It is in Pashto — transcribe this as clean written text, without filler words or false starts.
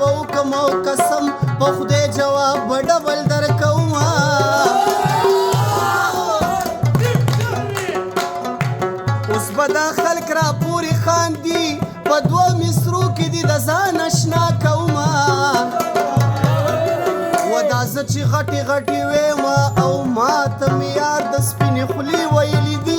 به وکم او قسم په خدای جواب به ډبل درکومه اوس به دا خلک را پورې خاندي په دوه مصرو کې دي د ځان اشنا کومه و دا زه چې غټې غټې ویمه او ما ته مې یار د سپینې خولې ویلي دي